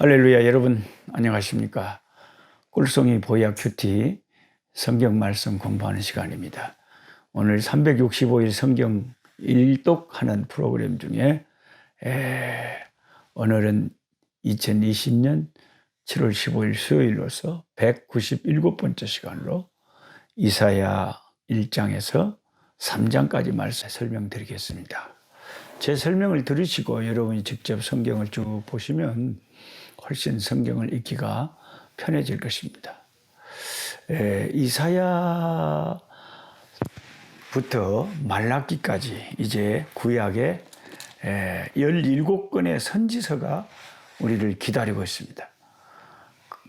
할렐루야. 여러분 안녕하십니까? 꿀송이 보약 큐티 성경 말씀 공부하는 시간입니다. 오늘 365일 성경 일독하는 프로그램 중에 오늘은 2020년 7월 15일 수요일로서 197번째 시간으로 이사야 1장에서 3장까지 말씀 설명드리겠습니다. 제 설명을 들으시고 여러분이 직접 성경을 쭉 보시면 훨씬 성경을 읽기가 편해질 것입니다. 이사야부터 말라기까지 이제 구약의 17권의 선지서가 우리를 기다리고 있습니다.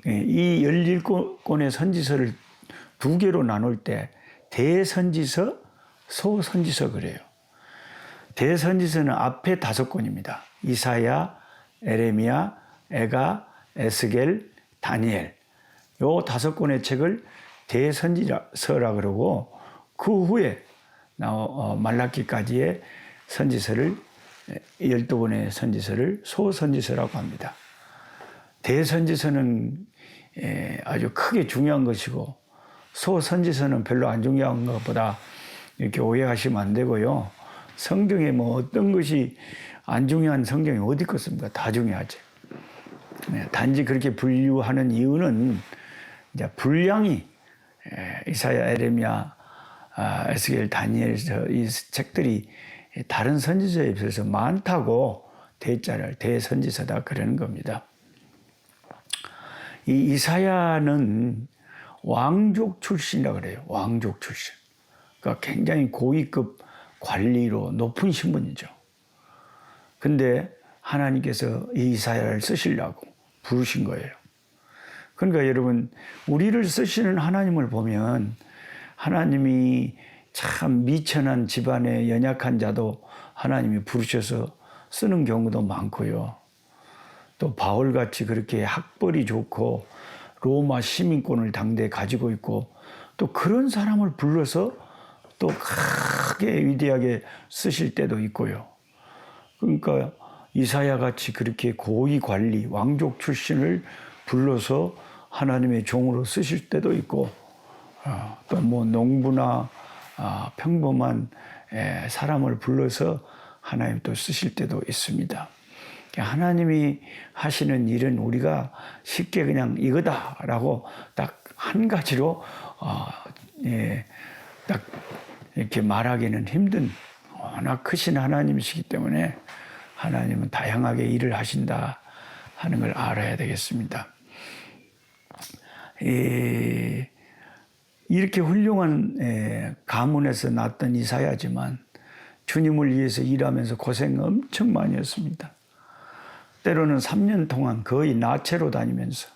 이 17권의 선지서를 두 개로 나눌 때 대선지서, 소선지서 그래요. 대선지서는 앞에 5권입니다. 이사야, 에레미야, 에가, 에스겔, 다니엘. 요 5권의 책을 대선지서라 그러고 그 후에 말라기까지의 선지서를 12권의 선지서를 소선지서라고 합니다. 대선지서는 아주 크게 중요한 것이고 소선지서는 별로 안 중요한 것보다 이렇게 오해하시면 안 되고요. 성경에 뭐 어떤 것이 안 중요한 성경이 어디 있겠습니까? 다 중요하죠. 단지 그렇게 분류하는 이유는 이제 분량이 이사야, 에레미야, 에스겔, 다니엘 이 책들이 다른 선지서에 비해서 많다고 대자를 대선지서다 그러는 겁니다. 이 이사야는 왕족 출신이라고 그래요. 왕족 출신. 그러니까 굉장히 고위급 관리로 높은 신분이죠. 근데 하나님께서 이 이사야를 쓰시려고 부르신 거예요. 그러니까 여러분, 우리를 쓰시는 하나님을 보면 하나님이 참 미천한 집안의 연약한 자도 하나님이 부르셔서 쓰는 경우도 많고요. 또 바울같이 그렇게 학벌이 좋고 로마 시민권을 당대에 가지고 있고 또 그런 사람을 불러서 또 크게 위대하게 쓰실 때도 있고요. 그러니까 이사야 같이 그렇게 고위 관리, 왕족 출신을 불러서 하나님의 종으로 쓰실 때도 있고, 또 뭐 농부나 평범한 사람을 불러서 하나님 또 쓰실 때도 있습니다. 하나님이 하시는 일은 우리가 쉽게 그냥 이거다라고 딱 한 가지로 딱 이렇게 말하기는 힘든 워낙 크신 하나님이시기 때문에 하나님은 다양하게 일을 하신다 하는 걸 알아야 되겠습니다. 이렇게 훌륭한 가문에서 났던 이사야지만 주님을 위해서 일하면서 고생 엄청 많이 했습니다. 때로는 3년 동안 거의 나체로 다니면서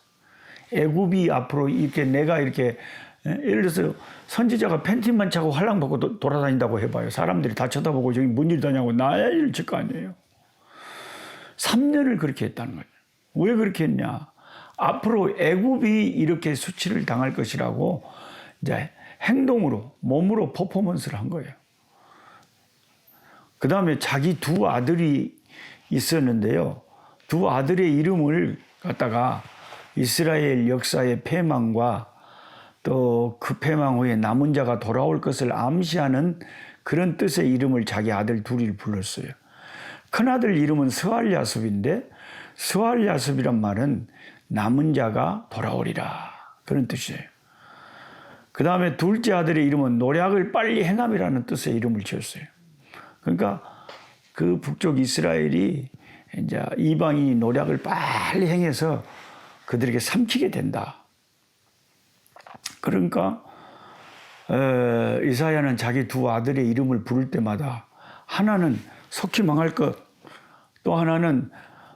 애굽이 앞으로 이렇게 내가 이렇게 예를 들어서 선지자가 팬티만 차고 활랑 벗고 돌아다닌다고 해봐요. 사람들이 다 쳐다보고 저기 뭔 일 다냐고 나야 일 칠 거 아니에요. 3년을 그렇게 했다는 거예요. 왜 그렇게 했냐? 앞으로 애굽이 이렇게 수치를 당할 것이라고 이제 행동으로 몸으로 퍼포먼스를 한 거예요. 그 다음에 자기 두 아들이 있었는데요. 두 아들의 이름을 갖다가 이스라엘 역사의 패망과 또 그 패망 후에 남은 자가 돌아올 것을 암시하는 그런 뜻의 이름을 자기 아들 둘이 불렀어요. 큰아들 이름은 스알야습인데 스알야습이란 말은 남은 자가 돌아오리라 그런 뜻이에요. 그 다음에 둘째 아들의 이름은 노략을 빨리 행함이라는 뜻의 이름을 지었어요. 그러니까 그 북쪽 이스라엘이 이제 이방인이 노략을 빨리 행해서 그들에게 삼키게 된다. 그러니까 이사야는 자기 두 아들의 이름을 부를 때마다 하나는 속히 망할 것, 또 하나는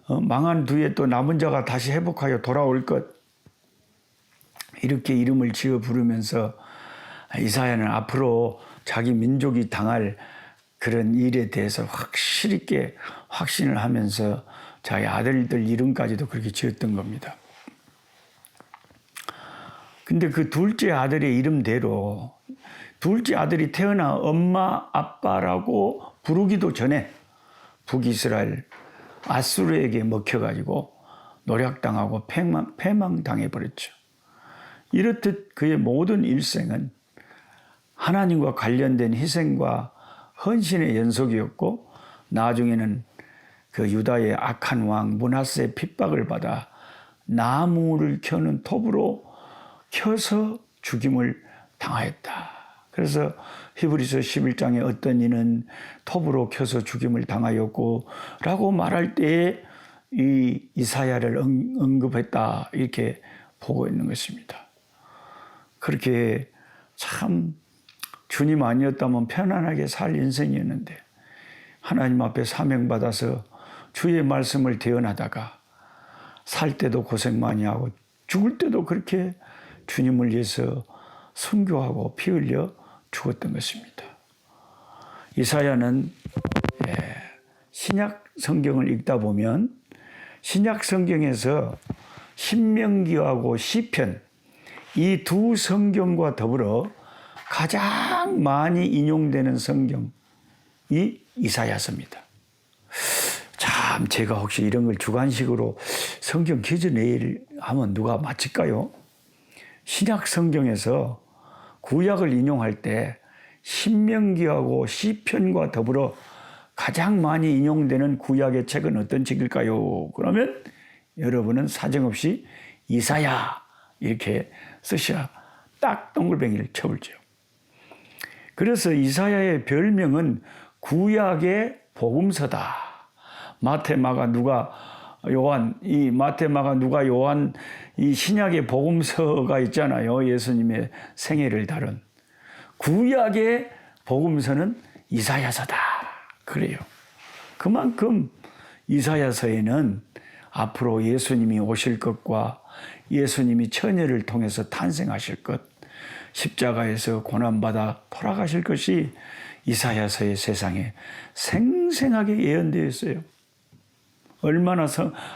망한 뒤에 또 남은 자가 다시 회복하여 돌아올 것, 이렇게 이름을 지어 부르면서 이사야는 앞으로 자기 민족이 당할 그런 일에 대해서 확실히 있게 확신을 하면서 자기 아들들 이름까지도 그렇게 지었던 겁니다. 근데 그 둘째 아들의 이름대로 둘째 아들이 태어나 엄마 아빠라고 부르기도 전에 북이스라엘 아수르에게 먹혀가지고 노략당하고 패망당해버렸죠. 이렇듯 그의 모든 일생은 하나님과 관련된 희생과 헌신의 연속이었고, 나중에는 그 유다의 악한 왕 므낫세의 핍박을 받아 나무를 켜는 톱으로 켜서 죽임을 당하였다. 그래서 히브리서 11장에 어떤 이는 톱으로 켜서 죽임을 당하였고 라고 말할 때에 이 이사야를 언급했다, 이렇게 보고 있는 것입니다. 그렇게 참 주님 아니었다면 편안하게 살 인생이었는데, 하나님 앞에 사명받아서 주의 말씀을 대언하다가 살 때도 고생 많이 하고 죽을 때도 그렇게 주님을 위해서 순교하고 피 흘려 죽었던 것입니다. 이사야는 신약 성경을 읽다 보면 신약 성경에서 신명기하고 시편, 이 두 성경과 더불어 가장 많이 인용되는 성경이 이사야서입니다. 참, 제가 혹시 이런 걸 주관식으로 성경 퀴즈 내일 하면 누가 맞힐까요? 신약 성경에서 구약을 인용할 때 신명기하고 시편과 더불어 가장 많이 인용되는 구약의 책은 어떤 책일까요? 그러면 여러분은 사정없이 이사야 이렇게 쓰셔야 딱 동글뱅이를 쳐볼죠. 그래서 이사야의 별명은 구약의 복음서다. 마태, 마가, 누가, 요한, 이 마태, 마가, 누가, 요한, 이 신약의 복음서가 있잖아요. 예수님의 생애를 다룬. 구약의 복음서는 이사야서다. 그래요. 그만큼 이사야서에는 앞으로 예수님이 오실 것과 예수님이 처녀를 통해서 탄생하실 것, 십자가에서 고난받아 돌아가실 것이 이사야서의 세상에 생생하게 예언되어 있어요. 얼마나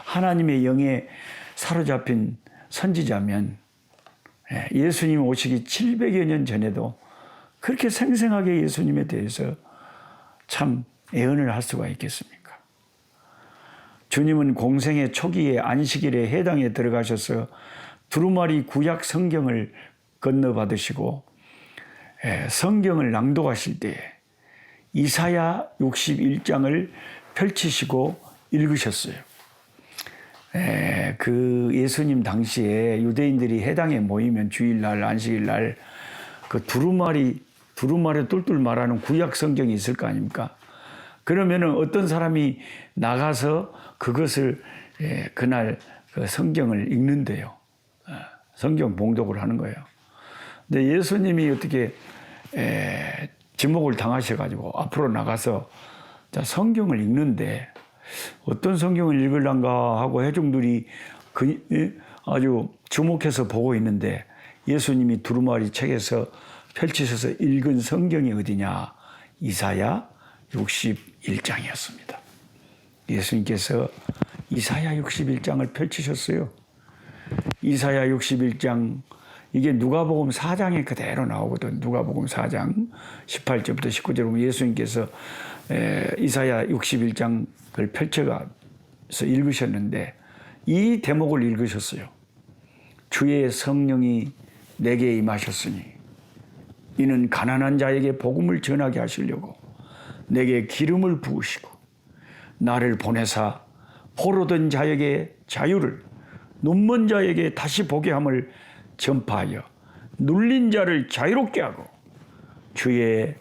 하나님의 영에 사로잡힌 선지자면 예수님 오시기 700여 년 전에도 그렇게 생생하게 예수님에 대해서 참 예언을 할 수가 있겠습니까? 주님은 공생의 초기에 안식일에 해당에 들어가셔서 두루마리 구약 성경을 건너받으시고 성경을 낭독하실 때 이사야 61장을 펼치시고 읽으셨어요. 그 예수님 당시에 유대인들이 해당에 모이면 주일날, 안식일날 그 두루마리 똘똘 말하는 구약 성경이 있을 거 아닙니까? 그러면은 어떤 사람이 나가서 그것을 그날 그 성경을 읽는데요. 성경 봉독을 하는 거예요. 근데 예수님이 어떻게 지목을 당하셔가지고 앞으로 나가서 성경을 읽는데 어떤 성경을 읽으란가 하고 회중들이 아주 주목해서 보고 있는데 예수님이 두루마리 책에서 펼치셔서 읽은 성경이 어디냐? 이사야 61장이었습니다. 예수님께서 이사야 61장을 펼치셨어요. 이사야 61장, 이게 누가복음 4장에 그대로 나오거든. 누가복음 4장 18절부터 19절 보면 예수님께서 이사야 61장을 펼쳐서 읽으셨는데 이 대목을 읽으셨어요. 주의 성령이 내게 임하셨으니 이는 가난한 자에게 복음을 전하게 하시려고 내게 기름을 부으시고 나를 보내사 포로된 자에게 자유를, 눈먼 자에게 다시 보게 함을 전파하여 눌린 자를 자유롭게 하고 주의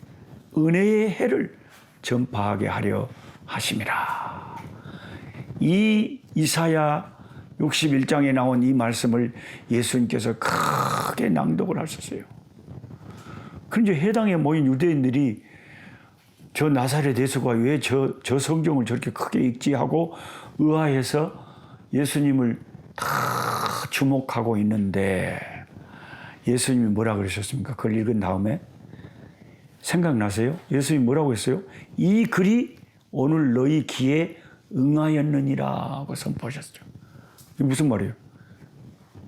은혜의 해를 전파하게 하려 하심이라. 이 이사야 61장에 나온 이 말씀을 예수님께서 크게 낭독을 하셨어요. 그런데 해당에 모인 유대인들이 저 나사렛 예수가 왜 저 성경을 저렇게 크게 읽지 하고 의아해서 예수님을 다 주목하고 있는데 예수님이 뭐라 그러셨습니까? 그걸 읽은 다음에 생각나세요? 예수님이 뭐라고 했어요? 이 글이 오늘 너희 귀에 응하였느니라 하고 선포하셨죠. 이게 무슨 말이에요?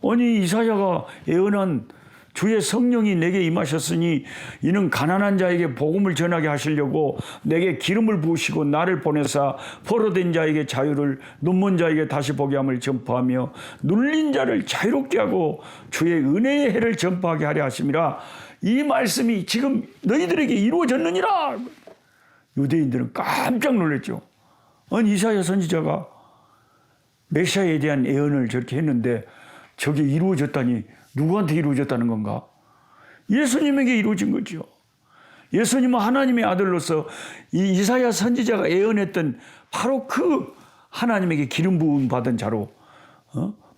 아니 이사야가 예언한 주의 성령이 내게 임하셨으니 이는 가난한 자에게 복음을 전하게 하시려고 내게 기름을 부으시고 나를 보내사 포로된 자에게 자유를, 눈먼 자에게 다시 보게 함을 전파하며 눌린 자를 자유롭게 하고 주의 은혜의 해를 전파하게 하려 하심이라. 이 말씀이 지금 너희들에게 이루어졌느니라. 유대인들은 깜짝 놀랐죠. 아니, 이사야 선지자가 메시아에 대한 예언을 저렇게 했는데 저게 이루어졌다니 누구한테 이루어졌다는 건가? 예수님에게 이루어진 거죠. 예수님은 하나님의 아들로서 이 이사야 선지자가 예언했던 바로 그 하나님에게 기름 부음 받은 자로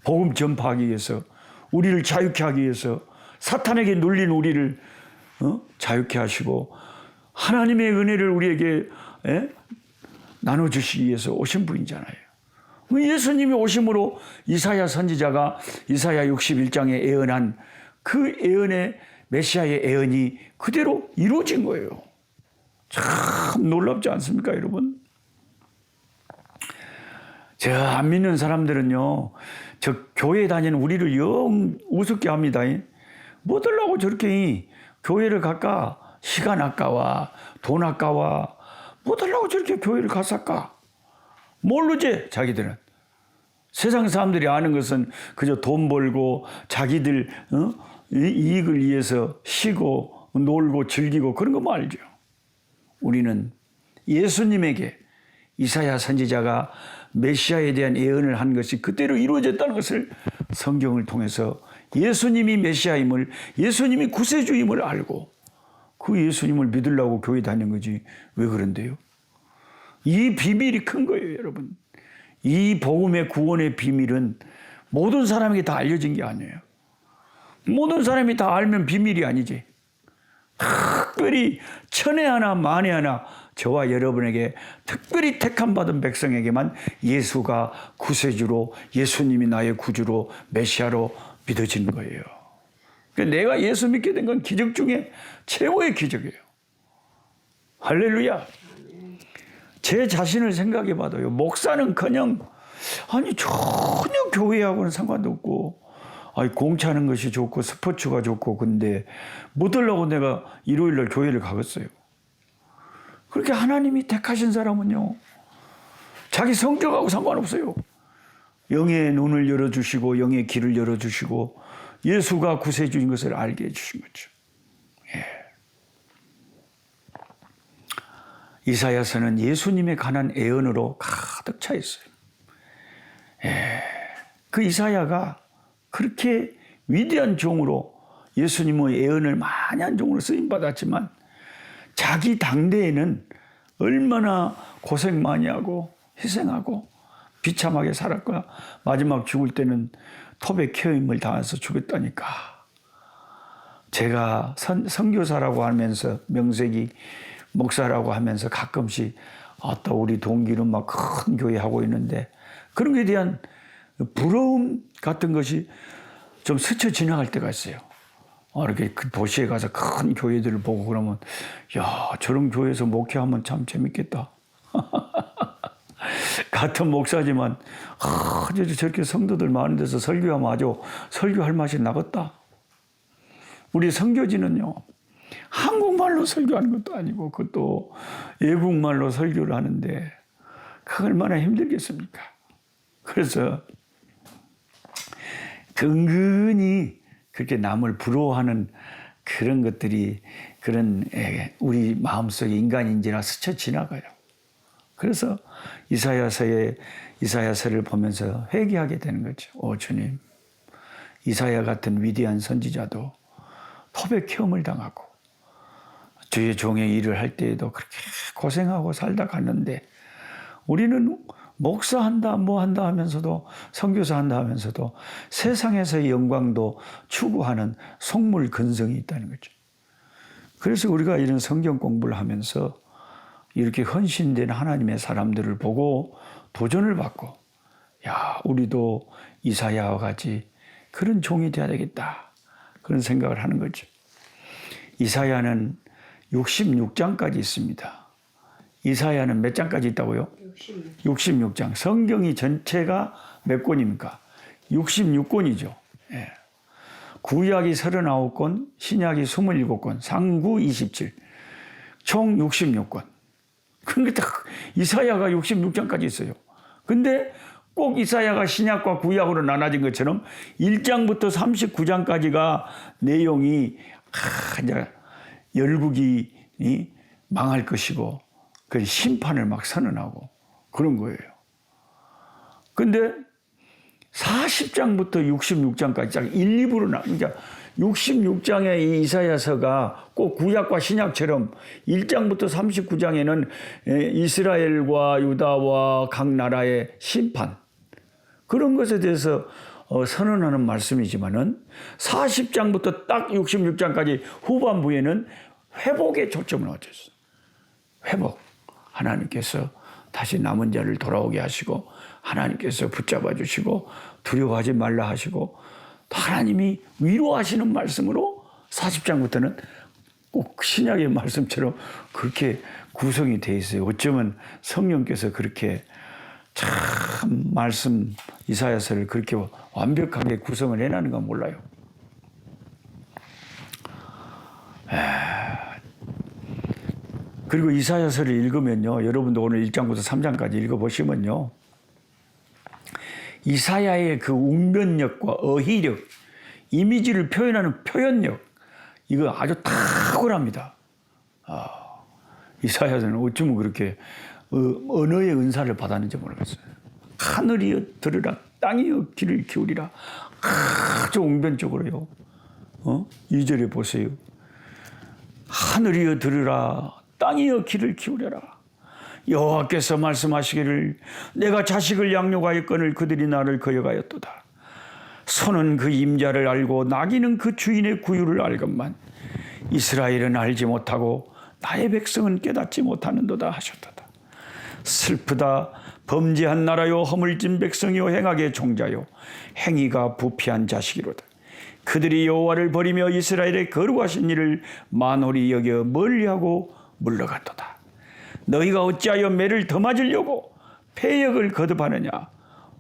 복음 전파하기 위해서, 우리를 자유케 하기 위해서, 사탄에게 눌린 우리를 자유케 하시고 하나님의 은혜를 우리에게 나눠주시기 위해서 오신 분이잖아요. 예수님이 오심으로 이사야 선지자가 이사야 61장에 예언한 그 예언의 메시아의 예언이 그대로 이루어진 거예요. 참 놀랍지 않습니까, 여러분? 저 안 믿는 사람들은요, 저 교회 다니는 우리를 영 우습게 합니다. 뭐 들라고 저렇게 교회를 갈까? 시간 아까워, 돈 아까워. 뭐 들라고 저렇게 교회를 갔을까? 모르지, 자기들은. 세상 사람들이 아는 것은 그저 돈 벌고 자기들 이익을 위해서 쉬고 놀고 즐기고 그런 것만 알죠. 우리는 예수님에게 이사야 선지자가 메시아에 대한 예언을 한 것이 그대로 이루어졌다는 것을 성경을 통해서 예수님이 메시아임을, 예수님이 구세주임을 알고 그 예수님을 믿으려고 교회 다니는 거지 왜 그런데요? 이 비밀이 큰 거예요, 여러분. 이 복음의 구원의 비밀은 모든 사람에게 다 알려진 게 아니에요. 모든 사람이 다 알면 비밀이 아니지. 특별히 천에 하나 만에 하나 저와 여러분에게 특별히 택함 받은 백성에게만 예수가 구세주로, 예수님이 나의 구주로, 메시아로 믿어지는 거예요. 그러니까 내가 예수 믿게 된 건 기적 중에 최고의 기적이에요. 할렐루야. 제 자신을 생각해 봐도요, 목사는커녕 아니 전혀 교회하고는 상관도 없고, 아니 공차는 것이 좋고 스포츠가 좋고, 근데 못 하려고 내가 일요일날 교회를 가겠어요. 그렇게 하나님이 택하신 사람은요, 자기 성격하고 상관없어요. 영의 눈을 열어주시고 영의 길을 열어주시고 예수가 구세주인 것을 알게 해주신 거죠. 예. 이사야서는 예수님에 관한 예언으로 가득 차 있어요. 예. 그 이사야가 그렇게 위대한 종으로, 예수님의 예언을 많이 한 종으로 쓰임받았지만 자기 당대에는 얼마나 고생 많이 하고 희생하고 비참하게 살았거나 마지막 죽을 때는 톱에 켜임을 당해서 죽었다니까. 제가 선교사라고 하면서, 명색이 목사라고 하면서 가끔씩 또 우리 동기는 막 큰 교회 하고 있는데 그런 것에 대한 부러움 같은 것이 좀 스쳐 지나갈 때가 있어요. 이렇게 그 도시에 가서 큰 교회들을 보고 그러면, 야, 저런 교회에서 목회하면 참 재밌겠다. 같은 목사지만 저렇게 성도들 많은 데서 설교하면 아주 설교할 맛이 나겠다. 우리 선교지는요, 한국말로 설교하는 것도 아니고 그것도 외국말로 설교를 하는데 그 얼마나 힘들겠습니까? 그래서 은근히 그렇게 남을 부러워하는 그런 것들이, 그런 우리 마음속에 인간인지나 스쳐 지나가요. 그래서 이사야서를 보면서 회개하게 되는 거죠. 주님, 이사야 같은 위대한 선지자도 톱에 켜움을 당하고 주의 종의 일을 할 때에도 그렇게 고생하고 살다 갔는데 우리는 목사한다 뭐한다 하면서도, 선교사한다 하면서도 세상에서의 영광도 추구하는 속물 근성이 있다는 거죠. 그래서 우리가 이런 성경 공부를 하면서 이렇게 헌신된 하나님의 사람들을 보고 도전을 받고, 야, 우리도 이사야와 같이 그런 종이 돼야 되겠다, 그런 생각을 하는 거죠. 이사야는 66장까지 있습니다. 이사야는 몇 장까지 있다고요? 66장. 성경이 전체가 몇 권입니까? 66권이죠. 예. 구약이 39권, 신약이 27권, 상구 27, 총 66권. 그러니까 딱 이사야가 66장까지 있어요. 근데 꼭 이사야가 신약과 구약으로 나눠진 것처럼 1장부터 39장까지가 내용이 이제 열국이 망할 것이고 그 심판을 막 선언하고 그런 거예요. 근데 40장부터 66장까지 딱 1, 2부로 그러니까 66장의 이 이사야서가 꼭 구약과 신약처럼 1장부터 39장에는 이스라엘과 유다와 각 나라의 심판 그런 것에 대해서 선언하는 말씀이지만은 40장부터 딱 66장까지 후반부에는 회복에 초점을 맞췄어요. 회복. 하나님께서 다시 남은 자를 돌아오게 하시고 하나님께서 붙잡아 주시고 두려워하지 말라 하시고 하나님이 위로하시는 말씀으로 40장부터는 꼭 신약의 말씀처럼 그렇게 구성이 되어 있어요. 어쩌면 성령께서 그렇게 참 말씀 이사야서를 그렇게 완벽하게 구성을 해놨는가 몰라요. 그리고 이사야서를 읽으면요. 여러분도 오늘 1장부터 3장까지 읽어보시면요. 이사야의 그 웅변력과 어휘력, 이미지를 표현하는 표현력, 이거 아주 탁월합니다. 이사야서는 어쩌면 그렇게 언어의 은사를 받았는지 모르겠어요. 하늘이여 들으라, 땅이여 귀를 기울이라. 아주 웅변적으로요. 2절에 보세요. 하늘이여 들으라, 땅이여 귀를 기울여라. 여호와께서 말씀하시기를 내가 자식을 양육하였거늘 그들이 나를 거역하였도다. 소는 그 임자를 알고 나귀는 그 주인의 구유를 알건만 이스라엘은 알지 못하고 나의 백성은 깨닫지 못하는도다 하셨도다. 슬프다. 범죄한 나라요 허물진 백성이요 행악의 종자요 행위가 부패한 자식이로다. 그들이 여호와를 버리며 이스라엘의 거룩하신 일을 만홀히 여겨 멀리하고 물러갔도다. 너희가 어찌하여 매를 더 맞으려고 패역을 거듭하느냐.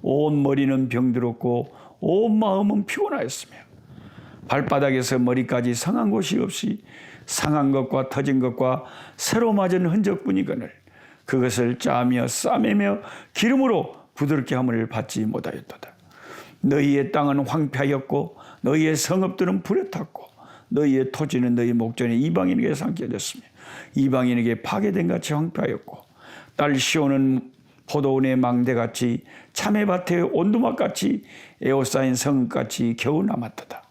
온 머리는 병들었고 온 마음은 피곤하였으며 발바닥에서 머리까지 상한 곳이 없이 상한 것과 터진 것과 새로 맞은 흔적뿐이거늘 그것을 짜며 싸매며 기름으로 부드럽게 함을 받지 못하였도다. 너희의 땅은 황폐하였고 너희의 성읍들은 불에 탔고 너희의 토지는 너희 목전에 이방인에게 삼켜졌으며 이방인에게 파괴된 같이 황폐하였고 딸 시온은 포도원의 망대같이 참외밭의 온두막같이 에워싸인 성읍같이 겨우 남았도다.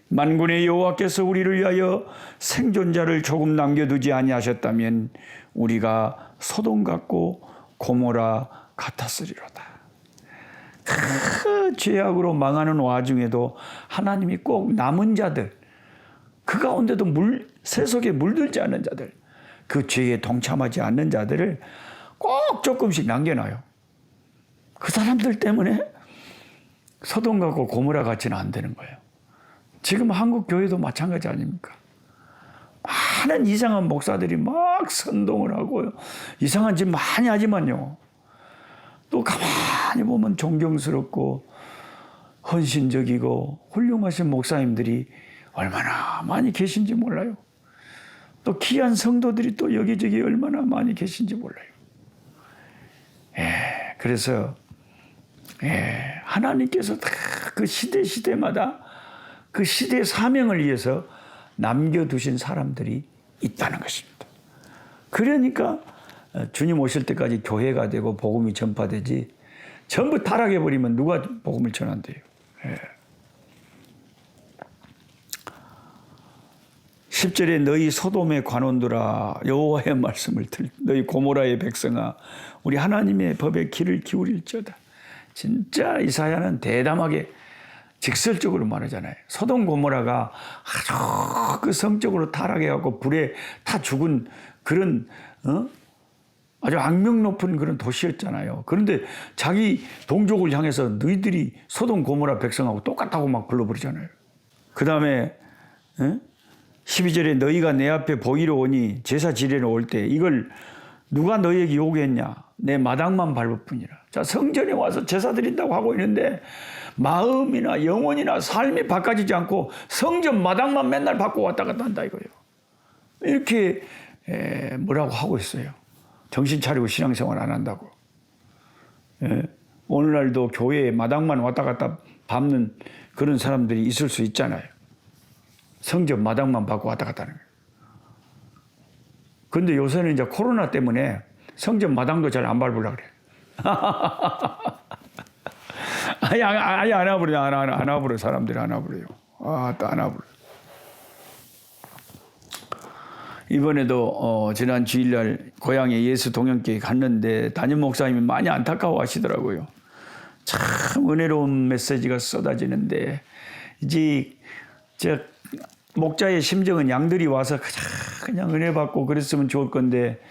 만군의 여호와께서 우리를 위하여 생존자를 조금 남겨두지 아니하셨다면 우리가 소돔 같고 고모라 같았으리로다. 그 죄악으로 망하는 와중에도 하나님이 꼭 남은 자들, 그 가운데도 세속에 물들지 않는 자들, 그 죄에 동참하지 않는 자들을 꼭 조금씩 남겨놔요. 그 사람들 때문에 소돔 같고 고모라 같지는 안 되는 거예요. 지금 한국 교회도 마찬가지 아닙니까? 많은 이상한 목사들이 막 선동을 하고요. 이상한 짓 많이 하지만요. 또 가만히 보면 존경스럽고 헌신적이고 훌륭하신 목사님들이 얼마나 많이 계신지 몰라요. 또 귀한 성도들이 또 여기저기 얼마나 많이 계신지 몰라요. 그래서 하나님께서 다 그 시대마다 그 시대의 사명을 위해서 남겨두신 사람들이 있다는 것입니다. 그러니까 주님 오실 때까지 교회가 되고 복음이 전파되지 전부 타락해버리면 누가 복음을 전한대요. 10절에 너희 소돔의 관원들아 여호와의 말씀을 너희 고모라의 백성아 우리 하나님의 법에 귀를 기울일지어다. 진짜 이사야는 대담하게 직설적으로 말하잖아요. 소돔 고모라가 아주 그 성적으로 타락해갖고 불에 타 죽은 그런 아주 악명 높은 그런 도시였잖아요. 그런데 자기 동족을 향해서 너희들이 소돔 고모라 백성하고 똑같다고 막 불러버리잖아요. 그 다음에 12절에 너희가 내 앞에 보이러 오니 제사 지내러 올 때 이걸 누가 너희에게 요구했냐. 내 마당만 밟을 뿐이라. 자, 성전에 와서 제사 드린다고 하고 있는데 마음이나 영혼이나 삶이 바꿔지지 않고 성전 마당만 맨날 바꿔 왔다 갔다 한다 이거예요. 이렇게 뭐라고 하고 있어요. 정신 차리고 신앙생활 안 한다고. 오늘날도 교회에 마당만 왔다 갔다 밟는 그런 사람들이 있을 수 있잖아요. 성전 마당만 밟고 왔다 갔다 하는 거예요. 근데 요새는 이제 코로나 때문에 성전 마당도 잘 안 밟으려고 그래. 아예 안 와버려. 안 와버려. 사람들이 안 와버려요. 또 안 와버려. 이번에도 지난 주일날 고향에 예수 동영교회 갔는데 담임 목사님이 많이 안타까워 하시더라고요. 참 은혜로운 메시지가 쏟아지는데 이제 목자의 심정은 양들이 와서 그냥 은혜 받고 그랬으면 좋을 건데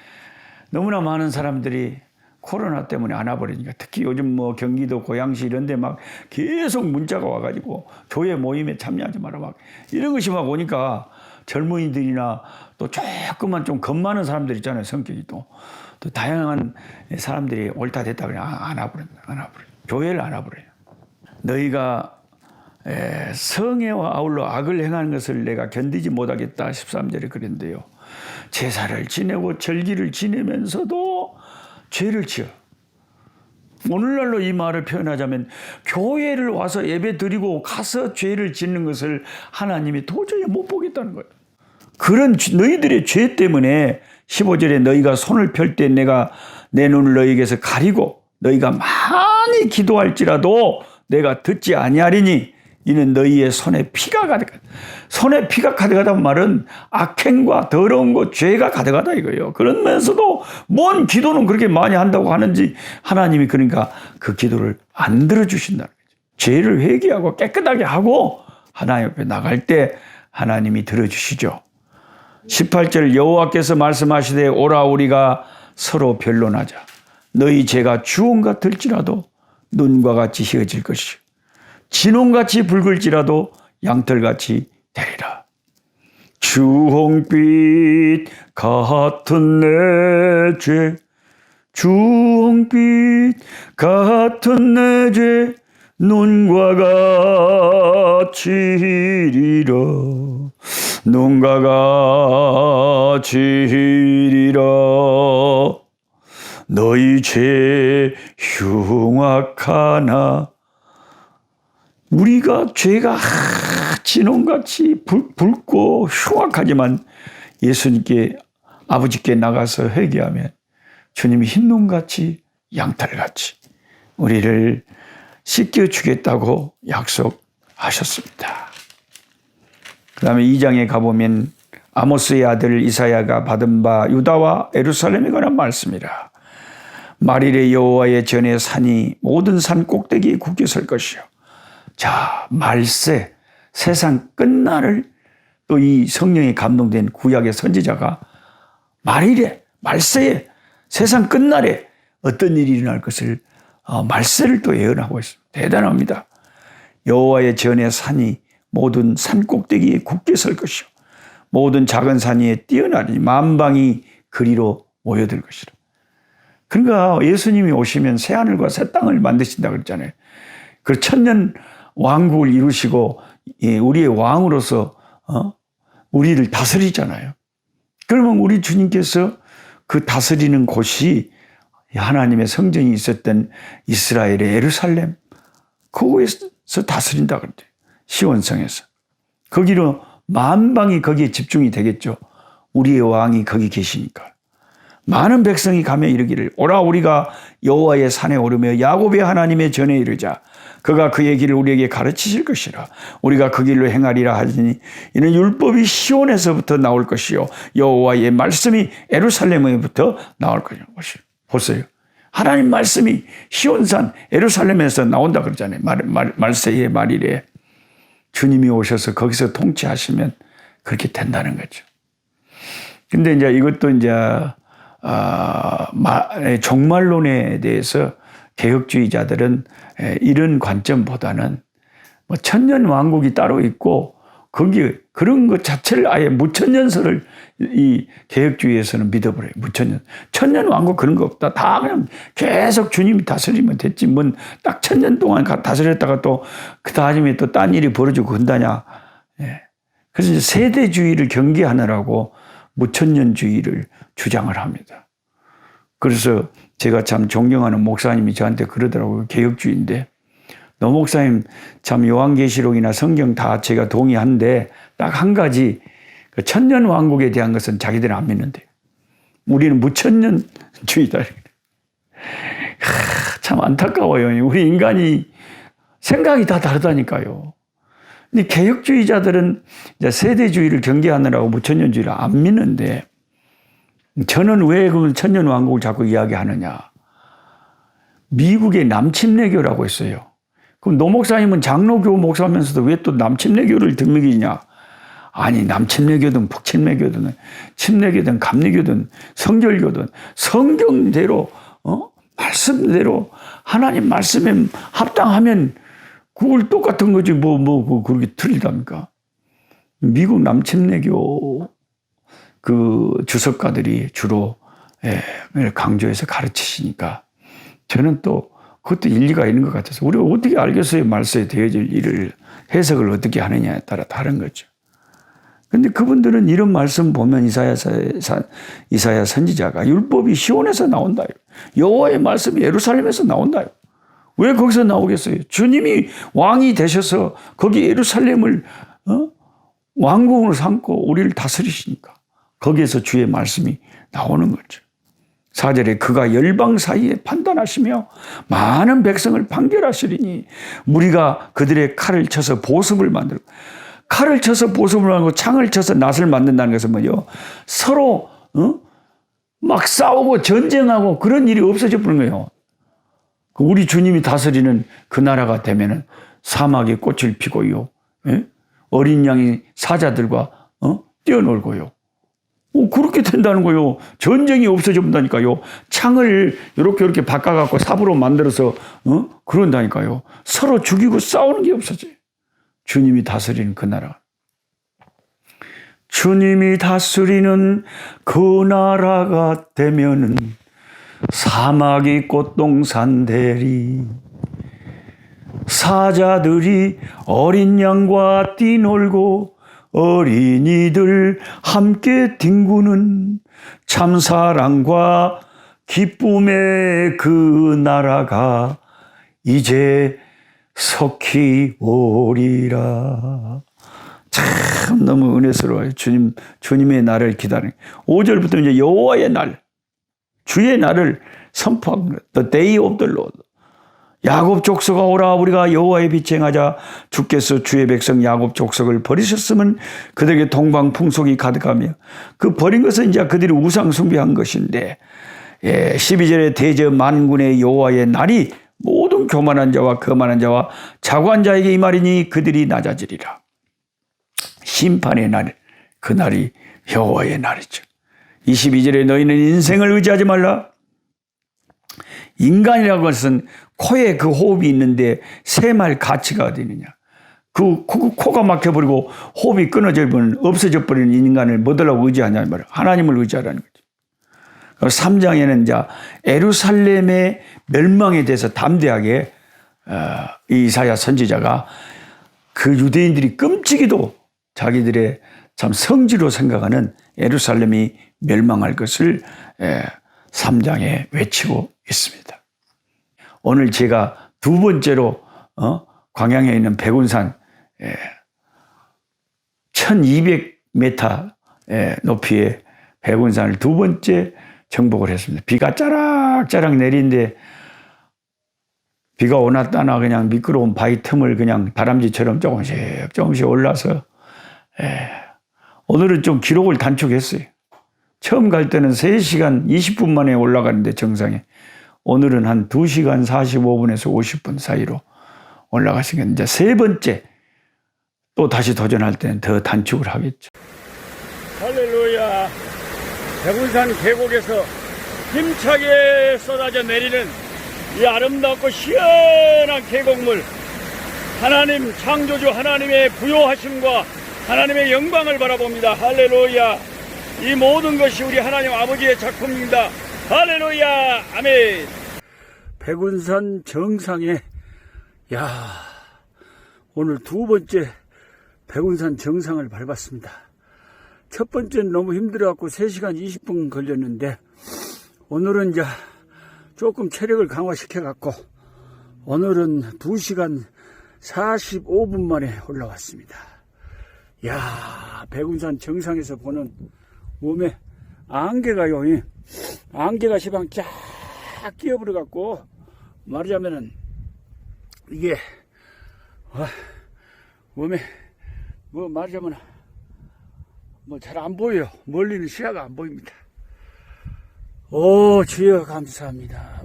너무나 많은 사람들이 코로나 때문에 안 와버리니까 특히 요즘 뭐 경기도 고양시 이런 데 막 계속 문자가 와가지고 교회 모임에 참여하지 마라 막 이런 것이 막 오니까 젊은이들이나 또 조금만 좀 겁 많은 사람들 있잖아요. 성격이 또 다양한 사람들이 옳다 됐다 그냥 안 와버려. 교회를 안 와버려요. 너희가 성애와 아울러 악을 행하는 것을 내가 견디지 못하겠다 13절에 그랬는데요. 제사를 지내고 절기를 지내면서도 죄를 지어. 오늘날로 이 말을 표현하자면 교회를 와서 예배 드리고 가서 죄를 짓는 것을 하나님이 도저히 못 보겠다는 거예요. 그런 너희들의 죄 때문에 15절에 너희가 손을 펼 때 내가 내 눈을 너희에게서 가리고 너희가 많이 기도할지라도 내가 듣지 아니하리니 이는 너희의 손에 피가 가득하다. 손에 피가 가득하다는 말은 악행과 더러운 것, 죄가 가득하다 이거예요. 그러면서도 뭔 기도는 그렇게 많이 한다고 하는지 하나님이 그러니까 그 기도를 안 들어주신다는 거죠. 죄를 회개하고 깨끗하게 하고 하나님 앞에 나갈 때 하나님이 들어주시죠. 18절 여호와께서 말씀하시되 오라 우리가 서로 변론하자. 너희 죄가 주홍 같을지라도 눈과 같이 희어질 것이요 진홍같이 붉을지라도 양털같이 되리라. 주홍빛 같은 내 죄 주홍빛 같은 내 죄 눈과 같이 이리라. 눈과 같이 이리라. 너희 죄 흉악하나. 우리가 죄가 진홍같이 붉고 흉악하지만 예수님께 아버지께 나가서 회개하면 주님이 흰눈같이 양털같이 우리를 씻겨주겠다고 약속하셨습니다. 그 다음에 2장에 가보면 아모스의 아들 이사야가 받은 바 유다와 예루살렘에 관한 말씀이라. 말일에 여호와의 전에 산이 모든 산 꼭대기에 굳게 설 것이요. 자, 말세, 세상 끝날을 또 이 성령에 감동된 구약의 선지자가 말일에, 말세에, 세상 끝날에 어떤 일이 일어날 것을 말세를 또 예언하고 있습니다. 대단합니다. 여호와의 전에 산이 모든 산 꼭대기에 굳게 설 것이요. 모든 작은 산 위에 뛰어나니 만방이 그리로 모여들 것이라. 그러니까 예수님이 오시면 새하늘과 새 땅을 만드신다고 그랬잖아요. 그 천년 왕국을 이루시고 우리의 왕으로서 우리를 다스리잖아요. 그러면 우리 주님께서 그 다스리는 곳이 하나님의 성전이 있었던 이스라엘의 예루살렘 그곳에서 다스린다 그랬대요. 시온성에서. 거기로 만방이 거기에 집중이 되겠죠. 우리의 왕이 거기 계시니까. 많은 백성이 가며 이르기를 오라 우리가 여호와의 산에 오르며 야곱의 하나님의 전에 이르자. 그가 그의 길을 우리에게 가르치실 것이라. 우리가 그 길로 행하리라 하시니 이는 율법이 시온에서부터 나올 것이요 여호와의 말씀이 예루살렘에부터 나올 것이요. 보세요. 하나님 말씀이 시온산 예루살렘에서 나온다 그러잖아요. 말세의 말일에 주님이 오셔서 거기서 통치하시면 그렇게 된다는 거죠. 근데 이제 이것도 이제 종말론에 대해서 개혁주의자들은 이런 관점보다는 뭐 천년 왕국이 따로 있고 거기 그런 것 자체를 아예 무천년설을 이 개혁주의에서는 믿어버려요. 무천년. 천년왕국 그런 거 없다. 다 그냥 계속 주님이 다스리면 됐지. 뭔 딱 천년 동안 다스렸다가 또 그 다음에 또 딴 일이 벌어지고 그런다냐. 예. 그래서 이제 세대주의를 경계하느라고 무천년주의를 주장을 합니다. 그래서 제가 참 존경하는 목사님이 저한테 그러더라고요. 개혁주의인데. 노 목사님 참 요한계시록이나 성경 다 제가 동의한데 딱 한 가지 그 천년왕국에 대한 것은 자기들은 안 믿는데요. 우리는 무천년주의다. 참 안타까워요. 우리 인간이 생각이 다 다르다니까요. 근데 개혁주의자들은 이제 세대주의를 경계하느라고 무천년주의를 안 믿는데 저는 왜 그 천년왕국을 자꾸 이야기하느냐. 미국의 남침례교라고 있어요. 그럼 노 목사님은 장로교 목사면서도 왜 또 남침례교를 등록이냐? 아니, 남침례교든 북침례교든 침례교든 감리교든 성결교든 성경대로 말씀대로 하나님 말씀에 합당하면 그걸 똑같은 거지 뭐 그렇게 틀리답니까? 미국 남침례교 그 주석가들이 주로 강조해서 가르치시니까 저는 또 그것도 일리가 있는 것 같아서 우리가 어떻게 알겠어요? 말씀에 되어질 일을 해석을 어떻게 하느냐에 따라 다른 거죠. 근데 그분들은 이런 말씀 보면 이사야 선지자가 율법이 시온에서 나온다. 여호와의 말씀이 예루살렘에서 나온다. 왜 거기서 나오겠어요? 주님이 왕이 되셔서 거기 예루살렘을 왕궁으로 삼고 우리를 다스리시니까 거기에서 주의 말씀이 나오는 거죠. 4절에 그가 열방 사이에 판단하시며 많은 백성을 판결하시리니 무리가 그들의 칼을 쳐서 보습을 만들고 칼을 쳐서 보습을 하고 창을 쳐서 낫을 만든다는 것은 뭐죠? 서로 막 싸우고 전쟁하고 그런 일이 없어져 버린 거예요. 우리 주님이 다스리는 그 나라가 되면은 사막에 꽃을 피고요. 어린 양이 사자들과 뛰어놀고요. 그렇게 된다는 거요. 전쟁이 없어져 본다니까요. 창을 이렇게 바꿔갖고 삽으로 만들어서 그런다니까요. 서로 죽이고 싸우는 게 없어져요. 주님이 다스리는 그 나라. 주님이 다스리는 그 나라가 되면은 사막이 꽃동산 되리. 사자들이 어린 양과 뛰놀고 어린이들 함께 뒹구는 참사랑과 기쁨의 그 나라가 이제 속히 오리라. 참 너무 은혜스러워요. 주님의 날을 기다리는. 5절부터 이제 여호와의 날, 주의 날을 선포한 거예요. The day of the Lord. 야곱 족속아 오라 우리가 여호와의 빛에 행하자. 주께서 주의 백성 야곱 족속을 버리셨으면 그들에게 동방 풍속이 가득하며 그 버린 것은 이제 그들이 우상 숭배한 것인데 12절에 대저 만군의 여호와의 날이 모든 교만한 자와 거만한 자와 자고한 자에게 이 말이니 그들이 낮아지리라. 심판의 날, 그 날이 여호와의 날이죠. 22절에 너희는 인생을 의지하지 말라. 인간이라는 것은 코에 그 호흡이 있는데 새말 가치가 어디 있느냐. 그 코가 막혀버리고 호흡이 끊어져 버리면 없어져 버리는 인간을 뭐들라고 의지하냐는 말이에요. 하나님을 의지하라는 거죠. 3장에는 이제 예루살렘의 멸망에 대해서 담대하게 이사야 선지자가 그 유대인들이 끔찍이도 자기들의 참 성지로 생각하는 예루살렘이 멸망할 것을 3장에 외치고 있습니다. 오늘 제가 두 번째로 광양에 있는 백운산 1200m 높이의 백운산을 두 번째 정복을 했습니다. 비가 짜락짜락 내리는데 비가 오나 따나 그냥 미끄러운 바위 틈을 그냥 다람쥐처럼 조금씩 올라서 오늘은 좀 기록을 단축했어요. 처음 갈 때는 3시간 20분 만에 올라가는데 정상에 오늘은 한 2시간 45분에서 50분 사이로 올라가시겠는데 이제 세 번째 또 다시 도전할 때는 더 단축을 하겠죠. 할렐루야. 백운산 계곡에서 힘차게 쏟아져 내리는 이 아름답고 시원한 계곡물, 하나님 창조주 하나님의 부요하심과 하나님의 영광을 바라봅니다. 할렐루야. 이 모든 것이 우리 하나님 아버지의 작품입니다. 할렐루야. 아멘. 백운산 정상에 오늘 두 번째 백운산 정상을 밟았습니다. 첫 번째는 너무 힘들어갖고 3시간 20분 걸렸는데, 오늘은 이제 조금 체력을 강화시켜갖고 오늘은 2시간 45분 만에 올라왔습니다. 백운산 정상에서 보는 몸에 안개가요, 안개가 시방 쫙 끼어버려갖고, 말하자면은 이게 몸에 말하자면 잘 안 보여요. 멀리는 시야가 안 보입니다. 오, 주여 감사합니다.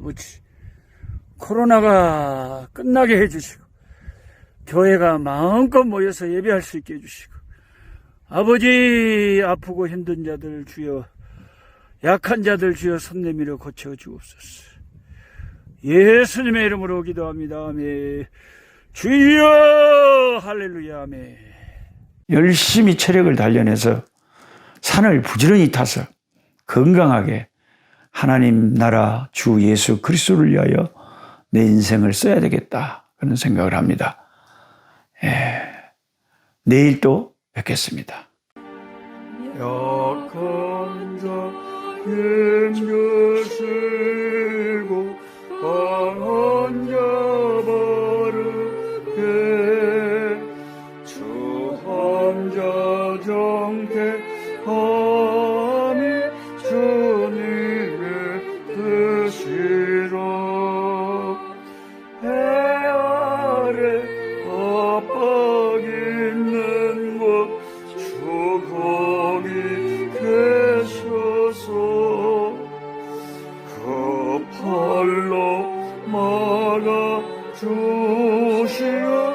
코로나가 끝나게 해주시고, 교회가 마음껏 모여서 예배할 수 있게 해주시고, 아버지 아프고 힘든 자들 주여, 약한 자들 주여 손 내밀어 고쳐주옵소서. 예수님의 이름으로 기도합니다. 아멘. 주여 할렐루야. 아멘. 열심히 체력을 단련해서 산을 부지런히 타서 건강하게 하나님 나라 주 예수 그리스도를 위하여 내 인생을 써야 되겠다, 그런 생각을 합니다. 내일 또 뵙겠습니다. 약한 자 힘주시고 강한 자 바르게 주 환자 정택함이 주님의 뜻이라. 해 아래 압박 있는 곳 주 거기 계셔서 그 팔로 막아 주시오.